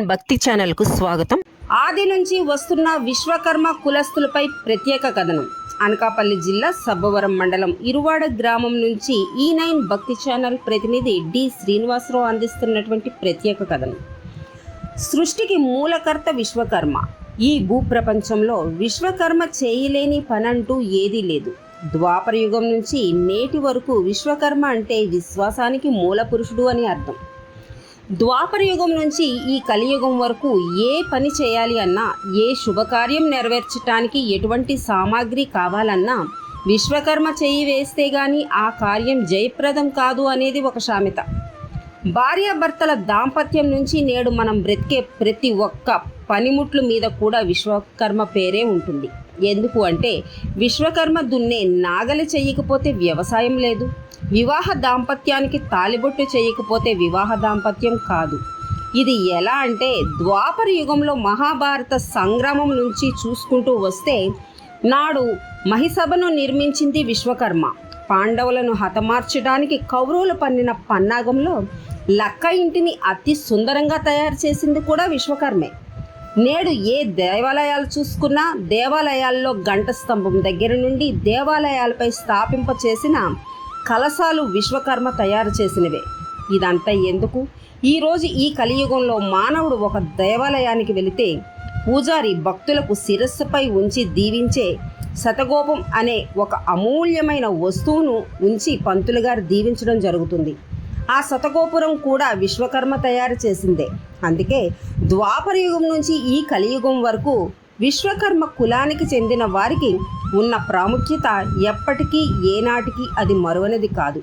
భక్తి ఛానల్కు స్వాగతం. ఆది నుంచి వస్తున్న విశ్వకర్మ కులస్తులపై ప్రత్యేక కథనం. అనకాపల్లి జిల్లా సబ్బవరం మండలం ఇరువాడ గ్రామం నుంచి E9 భక్తి ఛానల్ ప్రతినిధి డి శ్రీనివాసరావు అందిస్తున్నటువంటి ప్రత్యేక కథనం. సృష్టికి మూలకర్త విశ్వకర్మ. ఈ భూప్రపంచంలో విశ్వకర్మ చేయలేని పనంటూ ఏదీ లేదు. ద్వాపర యుగం నుంచి నేటి వరకు విశ్వకర్మ అంటే విశ్వాసానికి మూల పురుషుడు అని అర్థం. ద్వాపర యుగం నుంచి ఈ కలియుగం వరకు ఏ పని చేయాలి అన్నా, ఏ శుభకార్యం నెరవేర్చడానికి ఎటువంటి సామాగ్రి కావాలన్నా విశ్వకర్మ చేయి వేస్తే గాని ఆ కార్యం జయప్రదం కాదు అనేది ఒక సామెత. భార్యాభర్తల దాంపత్యం నుంచి నేడు మనం బ్రతికే ప్రతి ఒక్క పనిముట్ల మీద కూడా విశ్వకర్మ పేరే ఉంటుంది. ఎందుకు అంటే విశ్వకర్మ దున్నే నాగలి చేయకపోతే వ్యవసాయం లేదు, వివాహ దాంపత్యానికి తాలిబొట్టు చేయకపోతే వివాహ దాంపత్యం కాదు. ఇది ఎలా అంటే ద్వాపర యుగంలో మహాభారత సంగ్రామం నుంచి చూసుకుంటూ వస్తే నాడు మహిసభను నిర్మించింది విశ్వకర్మ. పాండవులను హతమార్చడానికి కౌరవులు పన్నిన పన్నాగంలో లక్క ఇంటిని అతి సుందరంగా తయారు చేసింది కూడా విశ్వకర్మే. నేడు ఏ దేవాలయాలు చూసుకున్నా దేవాలయాల్లో గంట స్తంభం దగ్గర నుండి దేవాలయాలపై స్థాపింప చేసిన కలశాలు విశ్వకర్మ తయారు చేసినవే. ఇదంతా ఎందుకు? ఈరోజు ఈ కలియుగంలో మానవుడు ఒక దేవాలయానికి వెళితే పూజారి భక్తులకు శిరస్సుపై ఉంచి దీవించే శతగోపం అనే ఒక అమూల్యమైన వస్తువును ఉంచి పంతులు గారు దీవించడం జరుగుతుంది. ఆ శతగోపురం కూడా విశ్వకర్మ తయారు చేసిందే. అందుకే ద్వాపర యుగం నుంచి ఈ కలియుగం వరకు విశ్వకర్మ కులానికి చెందిన వారికి ఉన్న ప్రాముఖ్యత ఎప్పటికీ ఏనాటికి అది మరువనిది కాదు.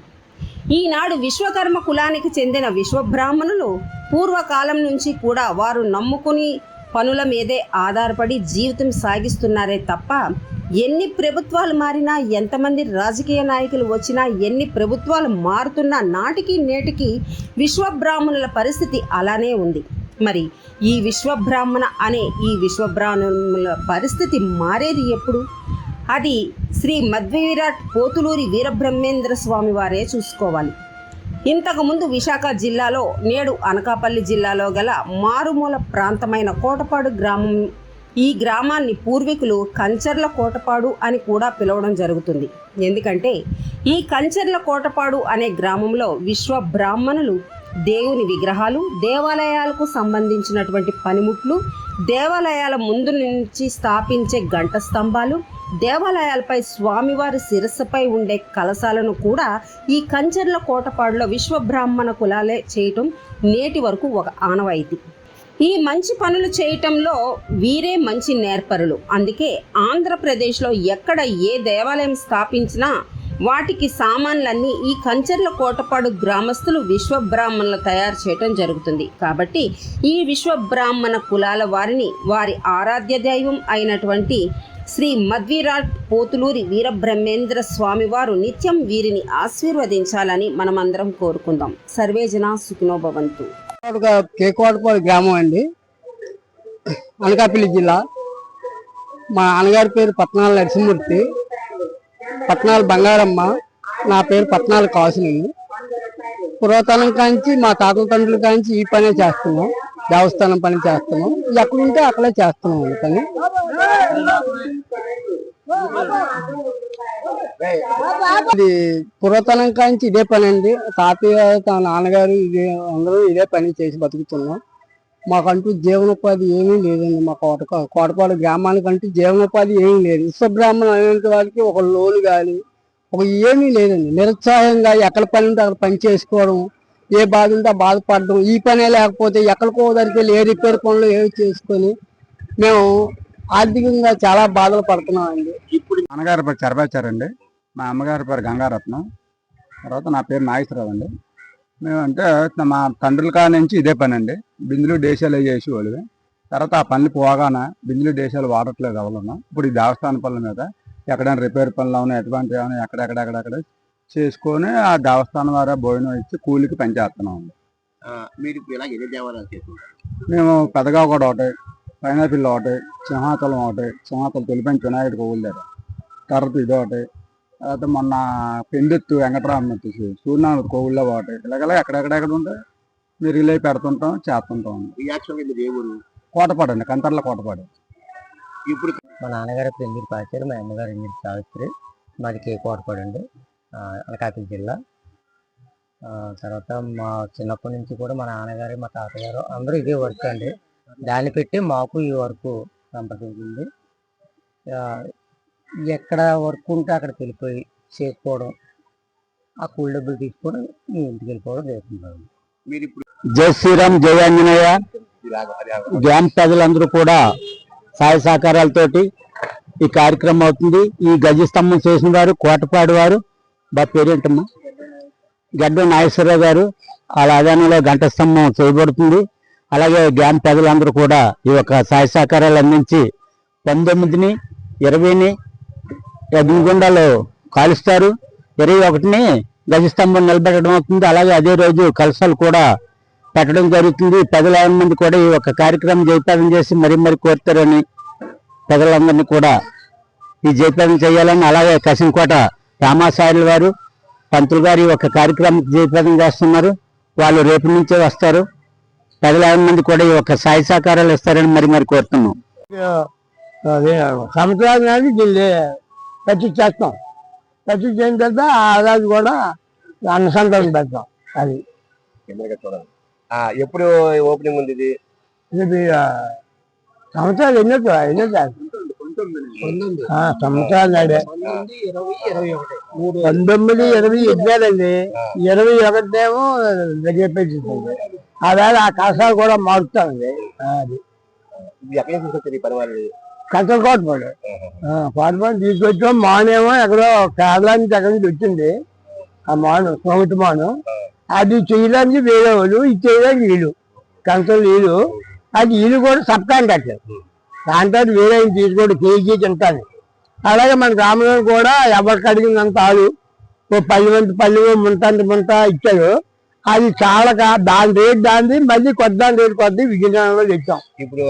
ఈనాడు విశ్వకర్మ కులానికి చెందిన విశ్వబ్రాహ్మణులు పూర్వకాలం నుంచి కూడా వారు నమ్ముకుని పనుల మీదే ఆధారపడి జీవితం సాగిస్తున్నారే తప్ప ఎన్ని ప్రభుత్వాలు మారినా, ఎంతమంది రాజకీయ నాయకులు వచ్చినా, ఎన్ని ప్రభుత్వాలు మారుతున్నా నాటికి నేటికి విశ్వబ్రాహ్మణుల పరిస్థితి అలానే ఉంది. మరి ఈ విశ్వబ్రాహ్మణ అనే ఈ విశ్వబ్రాహ్మణుల పరిస్థితి మారేది ఎప్పుడు? అది శ్రీ మధ్వవిరాట్ పోతులూరి వీరబ్రహ్మేంద్ర స్వామి వారే చూసుకోవాలి. ఇంతకుముందు విశాఖ జిల్లాలో, నేడు అనకాపల్లి జిల్లాలో గల మారుమూల ప్రాంతమైన కోటపాడు గ్రామం. ఈ గ్రామాన్ని పూర్వీకులు కంచర్ల కోటపాడు అని కూడా పిలవడం జరుగుతుంది. ఎందుకంటే ఈ కంచర్ల కోటపాడు అనే గ్రామంలో విశ్వ బ్రాహ్మణులు దేవుని విగ్రహాలు, దేవాలయాలకు సంబంధించినటువంటి పనిముట్లు, దేవాలయాల ముందు నుంచి స్థాపించే గంట స్తంభాలు, దేవాలయాలపై స్వామివారి శిరస్సుపై ఉండే కలశాలను కూడా ఈ కంచర్ల కోటపాడులో విశ్వబ్రాహ్మణ కులాలే చేయటం నేటి వరకు ఒక ఆనవాయితీ. ఈ మంచి పనులు చేయటంలో వీరే మంచి నేర్పరులు. అందుకే ఆంధ్రప్రదేశ్లో ఎక్కడ ఏ దేవాలయం స్థాపించినా వాటికి సామాన్లన్నీ ఈ కంచర్ల కోటపాడు గ్రామస్తులు విశ్వబ్రాహ్మణులు తయారు చేయటం జరుగుతుంది. కాబట్టి ఈ విశ్వబ్రాహ్మణ కులాల వారిని వారి ఆరాధ్య దైవం అయినటువంటి శ్రీ మధ్వవిరాట్ పోతులూరి వీరబ్రహ్మేంద్ర స్వామి వారు నిత్యం వీరిని ఆశీర్వదించాలని మనమందరం కోరుకుందాం. సర్వే జనా సుఖినో భవంతు. కేకోటపాడు గ్రామం అండి, అనకాపల్లి జిల్లా. మా అన్నగారి పేరు పట్నాల నరసింహమూర్తి, పట్నాల బంగారమ్మ. నా పేరు పట్నాల కాసులండి. పురాతనం కాంచి మా తాతల తండ్రుల కాంచి ఈ పనే చేస్తున్నాం, దేవస్థానం పని చేస్తున్నాం. ఎక్కడుంటే అక్కడే చేస్తున్నాం అండి పని. ఇది పురాతనం కాంచి ఇదే పని అండి. తాతయ్య, నాన్నగారు ఇదే, అందరూ ఇదే పని చేసి బతుకుతున్నాం. మాకంటూ జీవనోపాధి ఏమీ లేదండి. మా కోటపాడు గ్రామానికంటూ జీవనోపాధి ఏమీ లేదు. విశ్వబ్రాహ్మణ అనేటువంటి వాళ్ళకి ఒక లోను కానీ ఒక ఏమీ లేదండి. నిరుత్సాహంగా ఎక్కడ పని ఉంటే అక్కడ పని చేసుకోవడం, ఏ బాధ ఉంటే బాధపడడం. ఈ పనే లేకపోతే ఎక్కడికో దగ్గరికి వెళ్ళి ఏ రిపేర్ పనులు ఏవి చేసుకొని మేము ఆర్థికంగా చాలా బాధలు పడుతున్నాం అండి. ఇప్పుడు అన్నగారి పేరు చరబాచారండి, మా అమ్మగారి పేరు గంగారత్నం, తర్వాత నా పేరు నాగేశ్వరరావు అండి. మేమంటే మా తండ్రుల కాడ నుంచి ఇదే పని అండి. బిందులు దేశాలు చేసేవాళ్ళు. తర్వాత ఆ పనులు పోగానే బిందులు దేశాలు వాడట్లేదు ఎవరన్నా. ఇప్పుడు ఈ దేవస్థాన పనుల మీద ఎక్కడైనా రిపేర్ పనులు అవునా, ఎటువంటి అవునా, ఎక్కడెక్కడెక్కడెక్కడ చేసుకొని ఆ దేవస్థానం వారే భోజనం ఇచ్చి కూలికి పనిచేస్తున్నాం అండి. మీరు ఇలా ఎన్ని దేవాలయాలు చేస్తున్నారు? మేము పెద్దగా కూడా ఒకటి, పైనాపిల్ ఒకటి, సింహాచలం ఒకటి, సింహాచలం తొలిపెంచి వినాయకుడి కోవులు దగ్గర, తర్వాత ఇది ఒకటి, తర్వాత మొన్న పెండెత్తు వెంకటరామ సూర్యనారాయణ కోవుల్లో ఒకటి, ఇలాగలా ఎక్కడెక్కడెక్కడ ఉంటే మీరు ఇలా పెడుతుంటాం చేస్తుంటాం. ఈ యాక్చువల్గా మీరు ఏ ఊరు? కోటపాడు అండి, కంతర్ల కోటపాడు. ఇప్పుడు మా నాన్నగారు పెళ్లి పాచారు, మా అమ్మగారు ఇంగిరి సావిత్రి, మాది కోటపాడు అండి, అనకాపల్లి జిల్లా. తర్వాత మా చిన్నప్పటి నుంచి కూడా మా నాన్నగారు మా తాతగారు అందరూ ఇదే వర్క్ అండి. దాన్ని పెట్టి మాకు ఈ వర్క్ సంప్రదించింది. ఎక్కడ వర్క్ ఉంటే అక్కడికి వెళ్ళిపోయి చేసుకోవడం, ఆ కూలి డబ్బులు తీసుకొని మీ ఇంటికి వెళ్ళిపోవడం జరుగుతుంది. మీరు ఇప్పుడు జై శ్రీరామ్, జై ఆంజనేయ. గ్రామ ప్రజలందరూ కూడా సహాయ సహకారాలతోటి ఈ కార్యక్రమం అవుతుంది. ఈ గజ స్తంభం చేసిన వారు కోటపాడు వారు, బా పేరేంటమ్మా, గడ్డం నాగేశ్వరరావు గారు. వాళ్ళ ఆదాయంలో గంట స్తంభం చేయబడుతుంది. అలాగే గ్రామ ప్రజలందరూ కూడా ఈ యొక్క సహాయ సహకారాలు అందించి 19ని 20ని అగ్నిగుండాలు కాలుస్తారు. 21ని గజస్తంభం నిలబెట్టడం అవుతుంది. అలాగే అదే రోజు కలశాలు కూడా పెట్టడం జరుగుతుంది. ప్రజల మంది కూడా ఈ యొక్క కార్యక్రమం జయప్రదం చేసి మరి కోరుతారని ప్రజలందరినీ కూడా ఈ జయప్రదం చేయాలని, అలాగే కసింకోట రామాచార్యుల వారు పంతులు గారు ఈ యొక్క కార్యక్రమం జయప్రదం చేస్తున్నారు. వాళ్ళు రేపు నుంచే వస్తారు. ప్రజల మంది కూడా ఈ యొక్క సహాయ సహకారాలు ఇస్తారని మరి కోరుతున్నాం. సంవత్సరాలు నాది దీన్ని ప్రతిష్ఠ చేస్తాం. ప్రతిష్ఠ చేసిన తర్వాత ఆ రోజు కూడా అన్నసంతరం పెడతాం. అది చూడాలి. ఎప్పుడు ఓపెనింగ్ ఉంది ఇది? సంవత్సరాలు ఎన్నో సంవత్సరాలు నాడే 19, 20 ఎగ్గారండి. 21 చెప్పేసింది. అదే ఆ కషాలు కూడా మారుతామండి. అది ఎక్కడ తీసుకొచ్చారు ఈ పని వాళ్ళు? కట్టలు కోటపాడు కోటపాడు తీసుకొచ్చాం. మానేమో ఎక్కడో కేరళ నుంచి ఎక్కడి నుంచి వచ్చింది ఆ మాను, సోమటి మాను. అది చేయడానికి వేరే వాళ్ళు, ఇది చేయడానికి వీళ్ళు కంచలు వీళ్ళు. అది వీళ్ళు కూడా సబ్ కాంట్రాక్టర్. కాంట్రాక్ట్ వేరే తీసుకోండి కేజీ తింటాను. అలాగే మన గ్రామంలో కూడా ఎవరికి అడిగినంత ఆలు ఓ 10 మంది పళ్ళు ముంత ఇచ్చారు. అది చాలా దాని రేట్ దాన్ని మళ్ళీ కొద్ది రేటు కొద్ది విజయనగరంలో తెచ్చాం. ఇప్పుడు